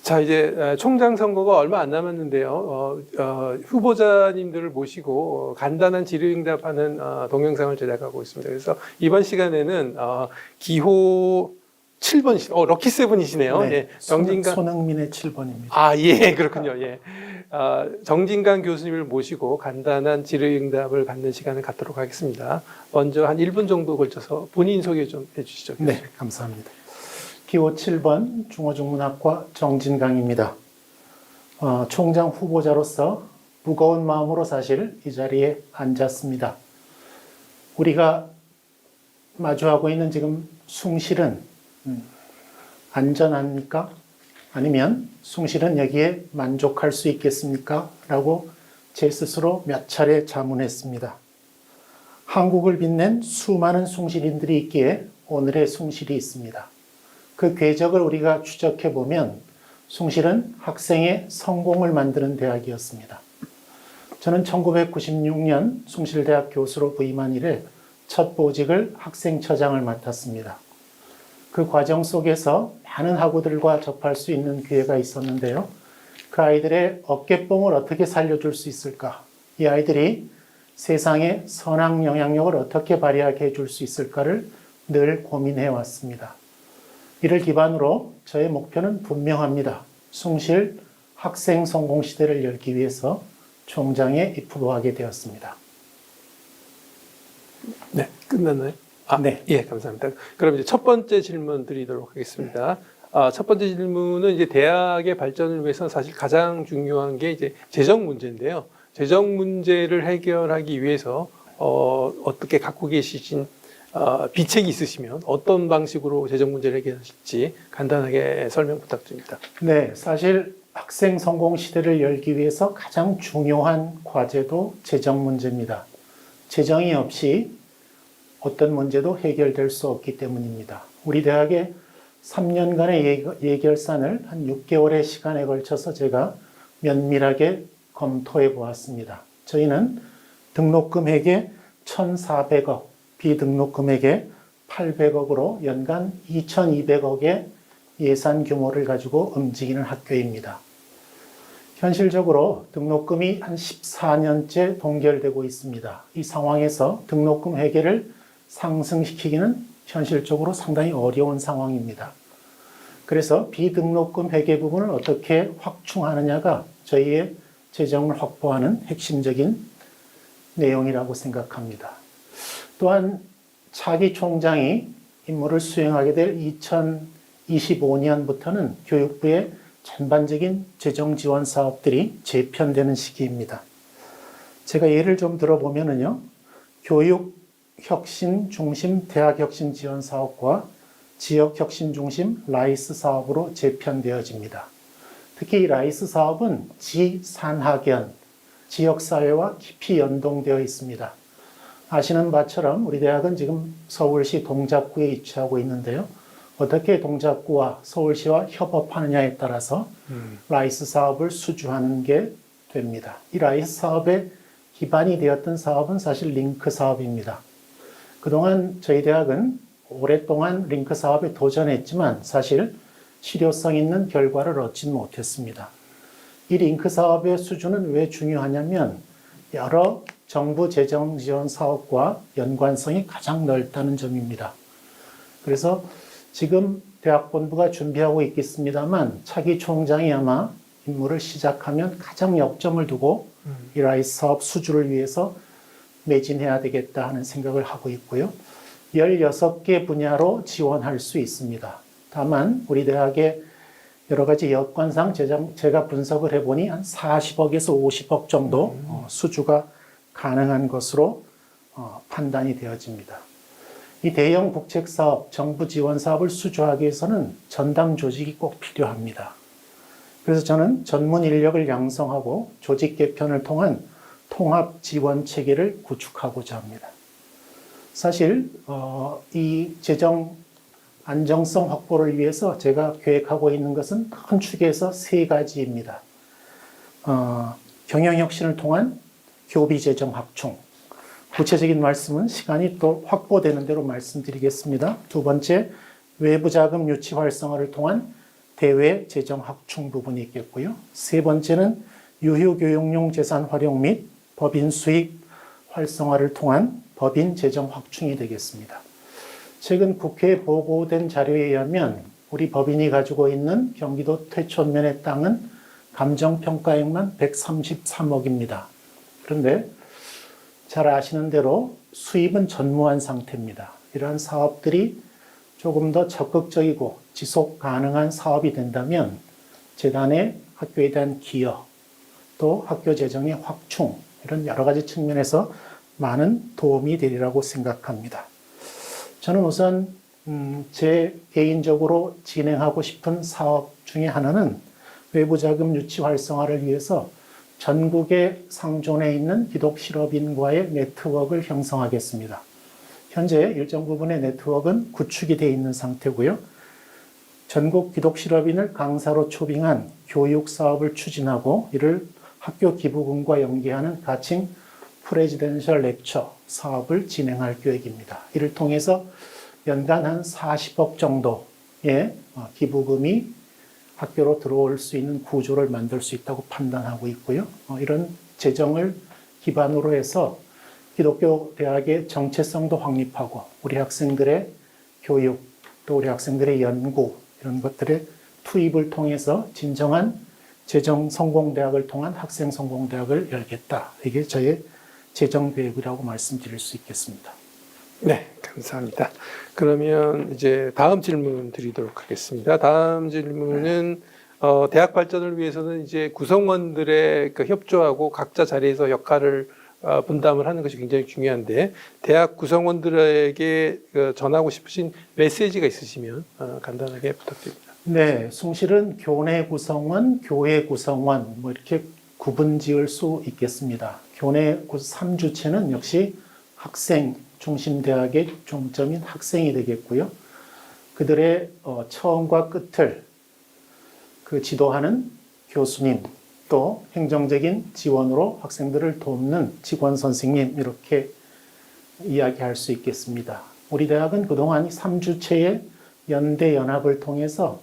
자, 이제 총장 선거가 얼마 안 남았는데요. 후보자님들을 모시고 간단한 질의응답하는 동영상을 제작하고 있습니다. 그래서 이번 시간에는 기호 7번, 럭키 세븐이시네요. 네, 예, 정진강. 손흥민의 7번입니다. 아, 예, 그렇군요. 예. 정진강 교수님을 모시고 간단한 질의응답을 갖는 시간을 갖도록 하겠습니다. 먼저 한 1분 정도 걸쳐서 본인 소개 좀 해주시죠. 네, 감사합니다. 기호 7번 중어중문학과 정진강입니다. 총장 후보자로서 무거운 마음으로 사실 이 자리에 앉았습니다. 우리가 마주하고 있는 지금 숭실은 안전합니까? 아니면 숭실은 여기에 만족할 수 있겠습니까? 라고 제 스스로 몇 차례 자문했습니다. 한국을 빛낸 수많은 숭실인들이 있기에 오늘의 숭실이 있습니다. 그 궤적을 우리가 추적해 보면 숭실은 학생의 성공을 만드는 대학이었습니다. 저는 1996년 숭실대학 교수로 부임한 이래 첫 보직을 학생처장을 맡았습니다. 그 과정 속에서 많은 학우들과 접할 수 있는 기회가 있었는데요. 그 아이들의 어깨뽕을 어떻게 살려줄 수 있을까? 이 아이들이 세상에 선한 영향력을 어떻게 발휘하게 해줄 수 있을까를 늘 고민해 왔습니다. 이를 기반으로 저의 목표는 분명합니다. 숭실 학생 성공 시대를 열기 위해서 총장에 입후보하게 되었습니다. 네, 끝났나요? 네. 예, 감사합니다. 그럼 이제 첫 번째 질문 드리도록 하겠습니다. 첫 번째 질문은 이제 대학의 발전을 위해서 사실 가장 중요한 게 이제 재정 문제인데요. 재정 문제를 해결하기 위해서 어떻게 갖고 계시신 비책이 있으시면 어떤 방식으로 재정 문제를 해결하실지 간단하게 설명 부탁드립니다. 네, 사실 학생 성공 시대를 열기 위해서 가장 중요한 과제도 재정 문제입니다. 재정이 없이 어떤 문제도 해결될 수 없기 때문입니다. 우리 대학의 3년간의 예결산을 한 6개월의 시간에 걸쳐서 제가 면밀하게 검토해 보았습니다. 저희는 등록금액의 1,400억, 비등록금액의 800억으로 연간 2,200억의 예산 규모를 가지고 움직이는 학교입니다. 현실적으로 등록금이 한 14년째 동결되고 있습니다. 이 상황에서 등록금 회계를 상승시키기는 현실적으로 상당히 어려운 상황입니다. 그래서 비등록금 회계 부분을 어떻게 확충하느냐가 저희의 재정을 확보하는 핵심적인 내용이라고 생각합니다. 또한 차기 총장이 임무를 수행하게 될 2025년부터는 교육부의 전반적인 재정 지원 사업들이 재편되는 시기입니다. 제가 예를 좀 들어보면요. 교육 혁신 중심 대학 혁신 지원 사업과 지역 혁신 중심 라이스 사업으로 재편되어집니다. 특히 이 라이스 사업은 지산학연, 지역사회와 깊이 연동되어 있습니다. 아시는 바처럼 우리 대학은 지금 서울시 동작구에 위치하고 있는데요. 어떻게 동작구와 서울시와 협업하느냐에 따라서 라이스 사업을 수주하는 게 됩니다. 이 라이스 사업의 기반이 되었던 사업은 사실 링크 사업입니다. 그동안 저희 대학은 오랫동안 링크 사업에 도전했지만 사실 실효성 있는 결과를 얻지 못했습니다. 이 링크 사업의 수주는 왜 중요하냐면 여러 정부 재정 지원 사업과 연관성이 가장 넓다는 점입니다. 그래서 지금 대학본부가 준비하고 있겠습니다만 차기 총장이 아마 임무를 시작하면 가장 역점을 두고 이 라이스 사업 수주를 위해서 매진해야 되겠다 하는 생각을 하고 있고요. 16개 분야로 지원할 수 있습니다. 다만 우리 대학의 여러 가지 여건상 제가 분석을 해보니 한 40억에서 50억 정도 수주가 가능한 것으로 판단이 되어집니다. 이 대형 국책사업, 정부 지원 사업을 수주하기 위해서는 전담 조직이 꼭 필요합니다. 그래서 저는 전문 인력을 양성하고 조직 개편을 통한 통합 지원 체계를 구축하고자 합니다. 사실 이 재정 안정성 확보를 위해서 제가 계획하고 있는 것은 큰 축에서 3가지입니다. 경영혁신을 통한 교비 재정 확충. 구체적인 말씀은 시간이 또 확보되는 대로 말씀드리겠습니다. 2번째, 외부 자금 유치 활성화를 통한 대외 재정 확충 부분이 있겠고요. 세 번째는 유휴교육용 재산 활용 및 법인 수익 활성화를 통한 법인 재정 확충이 되겠습니다. 최근 국회에 보고된 자료에 의하면 우리 법인이 가지고 있는 경기도 퇴촌면의 땅은 감정평가액만 133억입니다. 그런데 잘 아시는 대로 수입은 전무한 상태입니다. 이러한 사업들이 조금 더 적극적이고 지속 가능한 사업이 된다면 재단의 학교에 대한 기여, 또 학교 재정의 확충, 이런 여러 가지 측면에서 많은 도움이 되리라고 생각합니다. 저는 우선 제 개인적으로 진행하고 싶은 사업 중에 하나는 외부 자금 유치 활성화를 위해서 전국에 상존해 있는 기독 실업인과의 네트워크를 형성하겠습니다. 현재 일정 부분의 네트워크는 구축이 되어 있는 상태고요. 전국 기독 실업인을 강사로 초빙한 교육 사업을 추진하고 이를 학교 기부금과 연계하는 가칭 프레지덴셜 렉처 사업을 진행할 계획입니다. 이를 통해서 연간 한 40억 정도의 기부금이 학교로 들어올 수 있는 구조를 만들 수 있다고 판단하고 있고요. 이런 재정을 기반으로 해서 기독교 대학의 정체성도 확립하고 우리 학생들의 교육, 또 우리 학생들의 연구 이런 것들의 투입을 통해서 진정한 재정 성공대학을 통한 학생 성공대학을 열겠다. 이게 저의 재정 계획이라고 말씀드릴 수 있겠습니다. 네, 감사합니다. 그러면 이제 다음 질문 드리도록 하겠습니다. 다음 질문은 대학 발전을 위해서는 이제 구성원들의 그 협조하고 각자 자리에서 역할을 분담을 하는 것이 굉장히 중요한데 대학 구성원들에게 전하고 싶으신 메시지가 있으시면 간단하게 부탁드립니다. 네, 숭실은 교내 구성원, 교회 구성원 뭐 이렇게 구분 지을 수 있겠습니다. 교내 3주체는 역시 학생 중심 대학의 중점인 학생이 되겠고요. 그들의 처음과 끝을 그 지도하는 교수님, 또 행정적인 지원으로 학생들을 돕는 직원 선생님 이렇게 이야기할 수 있겠습니다. 우리 대학은 그동안 3주체의 연대 연합을 통해서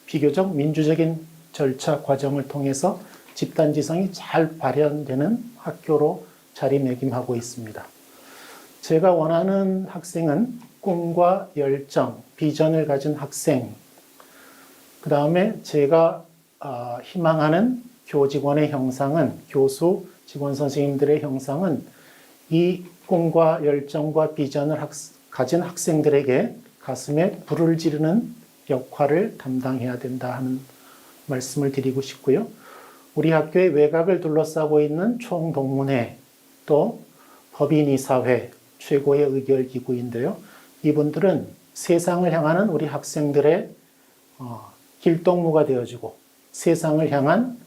비교적 민주적인 절차 과정을 통해서 집단지성이 잘 발현되는 학교로 자리매김하고 있습니다. 제가 원하는 학생은 꿈과 열정, 비전을 가진 학생, 그 다음에 제가 희망하는 교직원의 형상은, 교수, 직원 선생님들의 형상은 이 꿈과 열정과 비전을 가진 학생들에게 가슴에 불을 지르는 역할을 담당해야 된다 하는 말씀을 드리고 싶고요. 우리 학교의 외곽을 둘러싸고 있는 총동문회, 또 법인이사회, 최고의 의결기구인데요. 이분들은 세상을 향하는 우리 학생들의 길동무가 되어주고 세상을 향한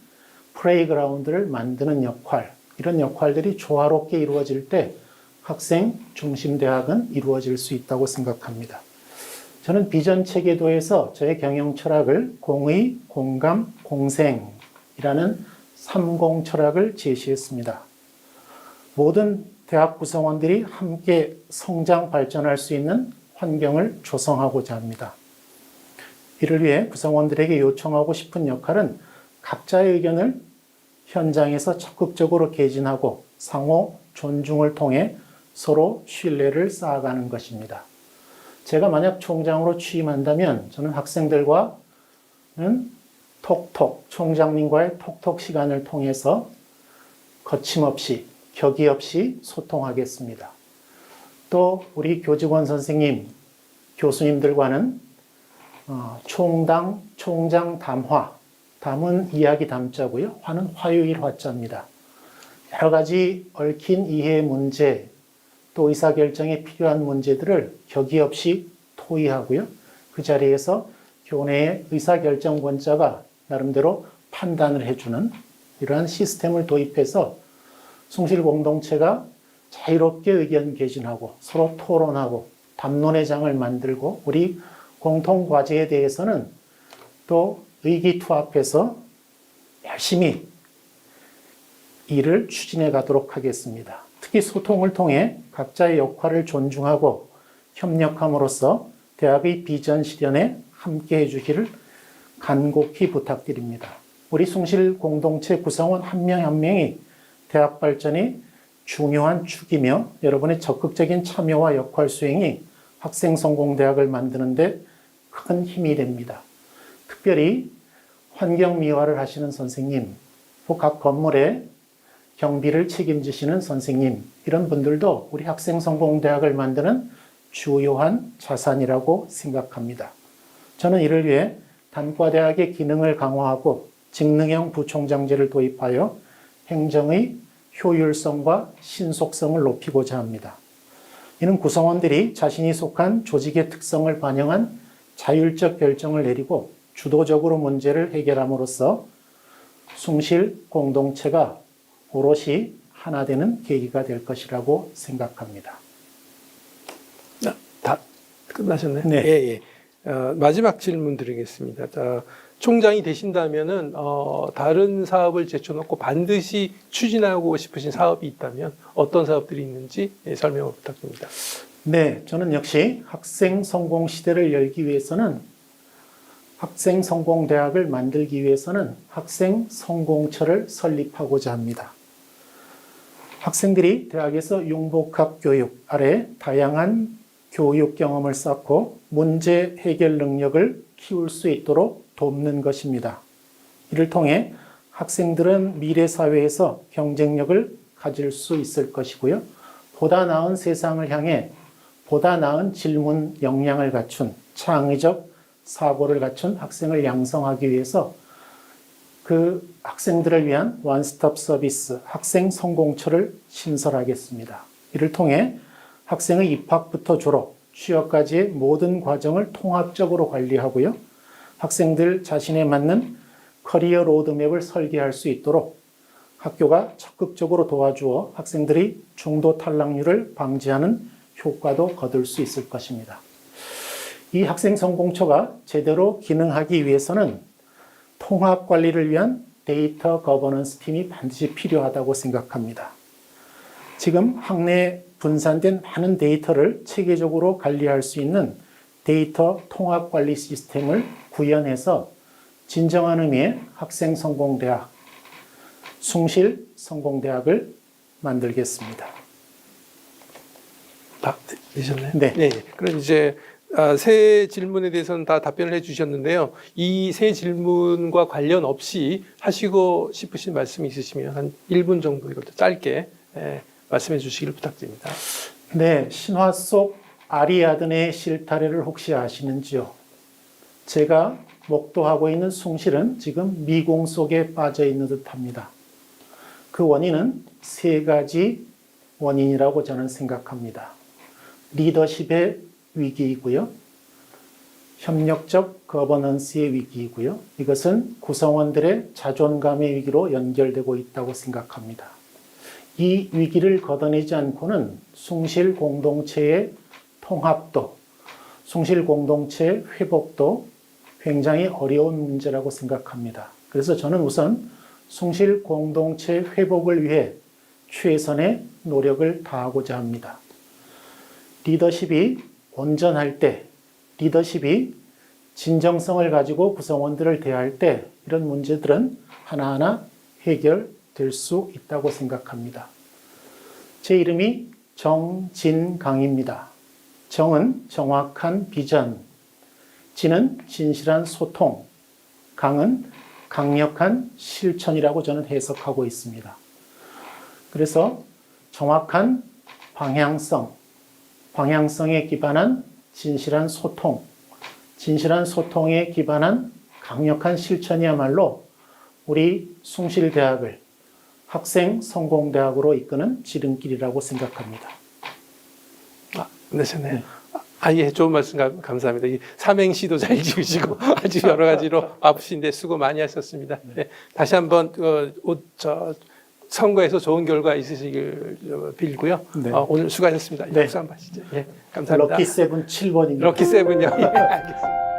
플레이그라운드를 만드는 역할, 이런 역할들이 조화롭게 이루어질 때 학생 중심 대학은 이루어질 수 있다고 생각합니다. 저는 비전 체계도에서 저의 경영 철학을 공의, 공감, 공생이라는 30 철학을 제시했습니다. 모든 대학 구성원들이 함께 성장, 발전할 수 있는 환경을 조성하고자 합니다. 이를 위해 구성원들에게 요청하고 싶은 역할은 각자의 의견을 현장에서 적극적으로 개진하고 상호 존중을 통해 서로 신뢰를 쌓아가는 것입니다. 제가 만약 총장으로 취임한다면 저는 학생들과는 톡톡, 총장님과의 톡톡 시간을 통해서 거침없이, 격의 없이 소통하겠습니다. 또 우리 교직원 선생님, 교수님들과는 총장 담화, 담은 이야기 담자고요. 화는 화요일 화자입니다. 여러 가지 얽힌 이해 문제, 또 의사결정에 필요한 문제들을 격의 없이 토의하고요. 그 자리에서 교내의 의사결정권자가 나름대로 판단을 해주는 이러한 시스템을 도입해서 숭실 공동체가 자유롭게 의견 개진하고 서로 토론하고 담론의 장을 만들고 우리 공통 과제에 대해서는 또 의기투합해서 열심히 일을 추진해 가도록 하겠습니다. 특히 소통을 통해 각자의 역할을 존중하고 협력함으로써 대학의 비전 실현에 함께 해주기를 간곡히 부탁드립니다. 우리 숭실 공동체 구성원 한 명 한 명이 대학 발전이 중요한 축이며 여러분의 적극적인 참여와 역할 수행이 학생성공대학을 만드는데 큰 힘이 됩니다. 특별히 환경미화를 하시는 선생님, 또 각 건물의 경비를 책임지시는 선생님, 이런 분들도 우리 학생성공대학을 만드는 주요한 자산이라고 생각합니다. 저는 이를 위해 단과대학의 기능을 강화하고 직능형 부총장제를 도입하여 행정의 효율성과 신속성을 높이고자 합니다. 이는 구성원들이 자신이 속한 조직의 특성을 반영한 자율적 결정을 내리고 주도적으로 문제를 해결함으로써 숭실 공동체가 오롯이 하나 되는 계기가 될 것이라고 생각합니다. 다 끝나셨나요? 네. 예. 마지막 질문 드리겠습니다. 자, 총장이 되신다면은 다른 사업을 제쳐놓고 반드시 추진하고 싶으신 사업이 있다면 어떤 사업들이 있는지 설명을 부탁드립니다. 네, 저는 역시 학생 성공 시대를 열기 위해서는 학생 성공 대학을 만들기 위해서는 학생 성공처를 설립하고자 합니다. 학생들이 대학에서 융복합 교육 아래 다양한 교육 경험을 쌓고 문제 해결 능력을 키울 수 있도록 돕는 것입니다. 이를 통해 학생들은 미래 사회에서 경쟁력을 가질 수 있을 것이고요. 보다 나은 세상을 향해 보다 나은 질문 역량을 갖춘 창의적 사고를 갖춘 학생을 양성하기 위해서 그 학생들을 위한 원스톱 서비스 학생 성공처를 신설하겠습니다. 이를 통해 학생의 입학부터 졸업, 취업까지의 모든 과정을 통합적으로 관리하고요. 학생들 자신에 맞는 커리어 로드맵을 설계할 수 있도록 학교가 적극적으로 도와주어 학생들이 중도 탈락률을 방지하는 효과도 거둘 수 있을 것입니다. 이 학생 성공처가 제대로 기능하기 위해서는 통합 관리를 위한 데이터 거버넌스 팀이 반드시 필요하다고 생각합니다. 지금 학내에 분산된 많은 데이터를 체계적으로 관리할 수 있는 데이터 통합 관리 시스템을 구현해서 진정한 의미의 학생 성공대학, 숭실 성공대학을 만들겠습니다. 다 되셨나요? 네. 네. 그럼 이제 세 질문에 대해서는 다 답변을 해주셨는데요. 이 세 질문과 관련 없이 하시고 싶으신 말씀이 있으시면 한 1분 정도 이것도 짧게 말씀해 주시기를 부탁드립니다. 네, 신화 속 아리아드네의 실타래를 혹시 아시는지요? 제가 목도하고 있는 숭실은 지금 미궁 속에 빠져 있는 듯합니다. 그 원인은 세 가지 원인이라고 저는 생각합니다. 리더십의 위기이고요. 협력적 거버넌스의 위기이고요. 이것은 구성원들의 자존감의 위기로 연결되고 있다고 생각합니다. 이 위기를 걷어내지 않고는 숭실 공동체의 통합도, 숭실 공동체의 회복도 굉장히 어려운 문제라고 생각합니다. 그래서 저는 우선 숭실 공동체 회복을 위해 최선의 노력을 다하고자 합니다. 리더십이 온전할 때, 리더십이 진정성을 가지고 구성원들을 대할 때 이런 문제들은 하나하나 해결될 수 있다고 생각합니다. 제 이름이 정진강입니다. 정은 정확한 비전, 진은 진실한 소통, 강은 강력한 실천이라고 저는 해석하고 있습니다. 그래서 정확한 방향성, 방향성에 기반한 진실한 소통, 진실한 소통에 기반한 강력한 실천이야말로 우리 숭실대학을 학생 성공대학으로 이끄는 지름길이라고 생각합니다. 끝내셨네요. 예, 좋은 말씀 감사합니다. 이 삼행시도 잘 지으시고 아주 여러 가지로 바쁘신데 수고 많이 하셨습니다. 네, 다시 한번 선거에서 좋은 결과 있으시길 빌고요. 네. 오늘 수고하셨습니다. 네. 박수 한번 하시죠. 예, 감사합니다. 럭키 세븐 7번입니다. 럭키 세븐요. 예, 알겠습니다.